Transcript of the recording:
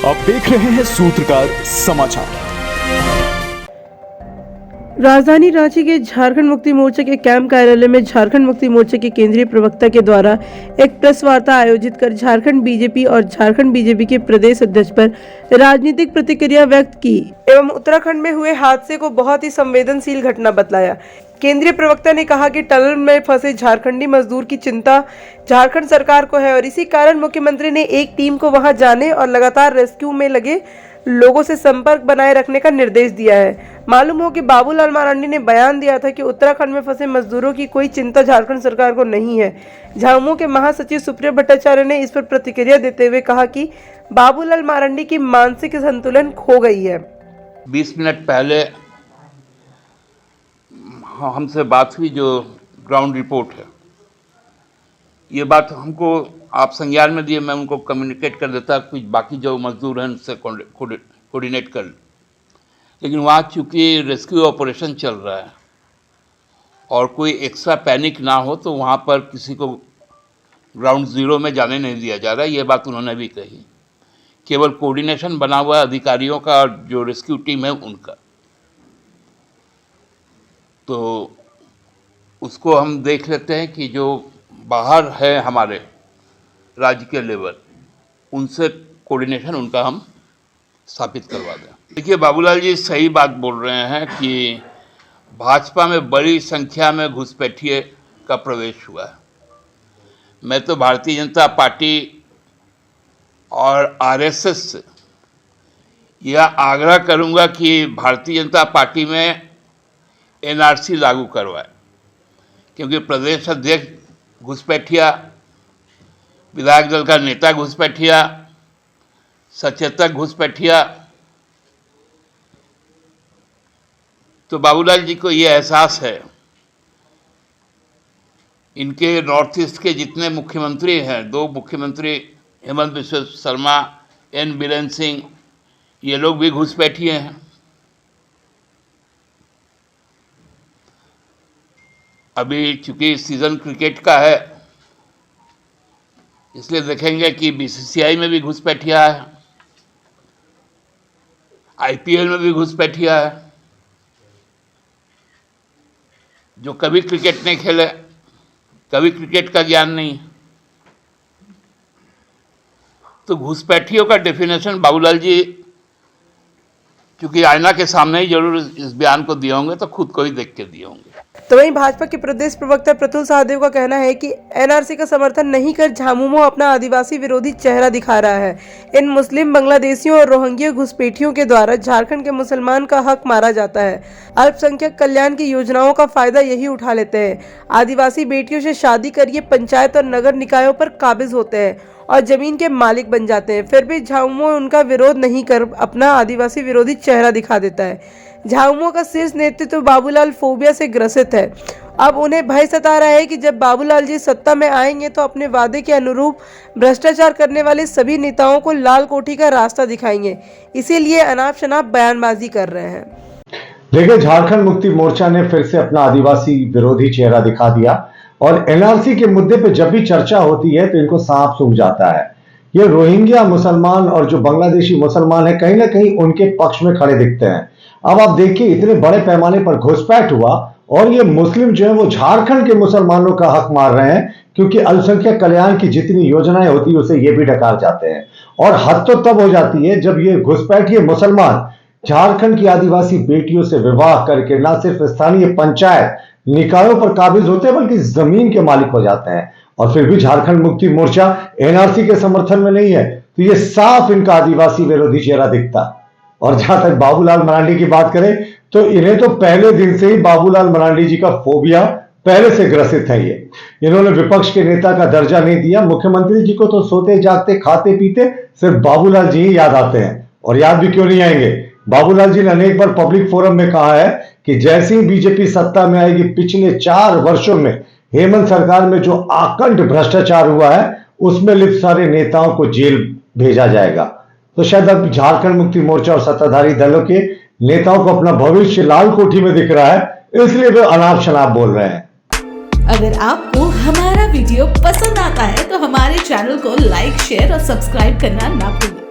आप देख रहे हैं सूत्रकार समाचार। राजधानी रांची के झारखंड मुक्ति मोर्चा के कैंप कार्यालय में झारखंड मुक्ति मोर्चा के केंद्रीय प्रवक्ता के द्वारा एक प्रेस वार्ता आयोजित कर झारखंड बीजेपी और झारखंड बीजेपी के प्रदेश अध्यक्ष पर राजनीतिक प्रतिक्रिया व्यक्त की एवं उत्तराखंड में हुए हादसे को बहुत ही संवेदनशील घटना बतलाया। केंद्रीय प्रवक्ता ने कहा कि टनल में फंसे झारखंडी मजदूर की चिंता झारखंड सरकार को है और इसी कारण मुख्यमंत्री ने एक टीम को वहां जाने और लगातार रेस्क्यू में लगे लोगों से संपर्क बनाए रखने का निर्देश दिया है। मालूम हो कि बाबूलाल मरांडी ने बयान दिया था कि उत्तराखंड में फंसे मजदूरों की कोई चिंता झारखंड सरकार को नहीं है। झामुमो के महासचिव सुप्रिया भट्टाचार्य ने इस पर प्रतिक्रिया देते हुए कहा कि बाबूलाल मरांडी की मानसिक संतुलन खो गई है। 20 मिनट पहले हमसे बात हुई, जो ग्राउंड रिपोर्ट है, ये बात हमको आप संज्ञान में दिए, मैं उनको कम्युनिकेट कर देता, कुछ बाकी जो मजदूर हैं उनसे कोऑर्डिनेट कर। लेकिन वहाँ चूँकि रेस्क्यू ऑपरेशन चल रहा है और कोई एक्स्ट्रा पैनिक ना हो, तो वहाँ पर किसी को ग्राउंड ज़ीरो में जाने नहीं दिया जा रहा है। ये बात उन्होंने भी कही। केवल कोऑर्डिनेशन बना हुआ है अधिकारियों का और जो रेस्क्यू टीम है उनका, तो उसको हम देख लेते हैं कि जो बाहर है हमारे राज्य के लेवल, उनसे कोऑर्डिनेशन उनका हम स्थापित करवा दें। देखिए, बाबूलाल जी सही बात बोल रहे हैं कि भाजपा में बड़ी संख्या में घुसपैठिए का प्रवेश हुआ है। मैं तो भारतीय जनता पार्टी और आरएसएस से यह आग्रह करूंगा कि भारतीय जनता पार्टी में एनआरसी लागू करवाए, क्योंकि प्रदेश अध्यक्ष घुसपैठिया, विधायक दल का नेता घुसपैठिया, सचेतक घुसपैठिया। तो बाबूलाल जी को ये एहसास है। इनके नॉर्थ ईस्ट के जितने मुख्यमंत्री हैं, 2 मुख्यमंत्री हेमंत बिस्वा शर्मा, एन बीरेन सिंह, ये लोग भी घुसपैठिए हैं। अभी चूंकि सीजन क्रिकेट का है, इसलिए देखेंगे कि बीसीसीआई में भी घुसपैठिया है, आईपीएल में भी घुसपैठिया है। जो कभी क्रिकेट नहीं खेले, कभी क्रिकेट का ज्ञान नहीं, तो घुसपैठियों का डेफिनेशन बाबूलाल जी क्योंकि आईना के सामने ही जरूर इस बयान को दिए होंगे, तो खुद को ही देख के दिए होंगे। तो वहीं भाजपा के प्रदेश प्रवक्ता प्रतुल सहदेव का कहना है कि एनआरसी का समर्थन नहीं कर झामुमो अपना आदिवासी विरोधी चेहरा दिखा रहा है। इन मुस्लिम, बांग्लादेशियों और रोहिंग्या घुसपैठियों के द्वारा झारखंड के मुसलमान का हक मारा जाता है। अल्पसंख्यक कल्याण की योजनाओं का फायदा यही उठा लेते हैं। आदिवासी बेटियों से शादी कर ये पंचायत और नगर निकायों पर काबिज होते हैं और जमीन के मालिक बन जाते हैं। फिर भी झामुमो उनका विरोध नहीं कर अपना आदिवासी विरोधी चेहरा दिखा देता है। झामुमो का शीर्ष नेतृत्व बाबूलाल फोबिया से ग्रसित है। अब उन्हें भय सता रहा है कि जब बाबूलाल जी सत्ता में आएंगे तो अपने वादे के अनुरूप भ्रष्टाचार करने वाले सभी नेताओं को लाल कोठी का रास्ता दिखाएंगे। इसीलिए अनाप शनाप बयानबाजी कर रहे हैं। देखिए, झारखंड मुक्ति मोर्चा ने फिर से अपना आदिवासी विरोधी चेहरा दिखा दिया और एनआरसी के मुद्दे पे जब भी चर्चा होती है तो इनको सांप सूख जाता है। ये रोहिंग्या मुसलमान और जो बांग्लादेशी मुसलमान है, कहीं ना कहीं उनके पक्ष में खड़े दिखते हैं। अब आप देखिए, इतने बड़े पैमाने पर घुसपैठ हुआ और ये मुस्लिम जो है वो झारखंड के मुसलमानों का हक मार रहे हैं, क्योंकि अल्पसंख्यक कल्याण की जितनी योजनाएं होती है उसे ये भी डकार जाते हैं। और हद तो तब हो जाती है जब ये घुसपैठिए मुसलमान झारखंड की आदिवासी बेटियों से विवाह करके ना सिर्फ स्थानीय पंचायत निकायों पर काबिज होते हैं बल्कि जमीन के मालिक हो जाते हैं। और फिर भी झारखंड मुक्ति मोर्चा एनआरसी के समर्थन में नहीं है, तो ये साफ इनका आदिवासी विरोधी चेहरा दिखता। और जहां तक बाबूलाल मरांडी की बात करें तो इन्हें तो पहले दिन से ही बाबूलाल मरांडी जी का फोबिया पहले से ग्रसित है। ये इन्होंने विपक्ष के नेता का दर्जा नहीं दिया। मुख्यमंत्री जी को तो सोते जागते खाते पीते सिर्फ बाबूलाल जी ही याद आते हैं। और याद भी क्यों नहीं आएंगे, बाबूलाल जी ने अनेक बार पब्लिक फोरम में कहा है कि जैसे ही बीजेपी सत्ता में आएगी, पिछले 4 वर्षों में हेमंत सरकार में जो आकंठ भ्रष्टाचार हुआ है उसमें लिप्त सारे नेताओं को जेल भेजा जाएगा। तो शायद अब झारखंड मुक्ति मोर्चा और सत्ताधारी दलों के नेताओं को अपना भविष्य लाल कोठी में दिख रहा है, इसलिए वे अनाप शनाप बोल रहे हैं। अगर आपको हमारा वीडियो पसंद आता है तो हमारे चैनल को लाइक, शेयर और सब्सक्राइब करना ना भूलें।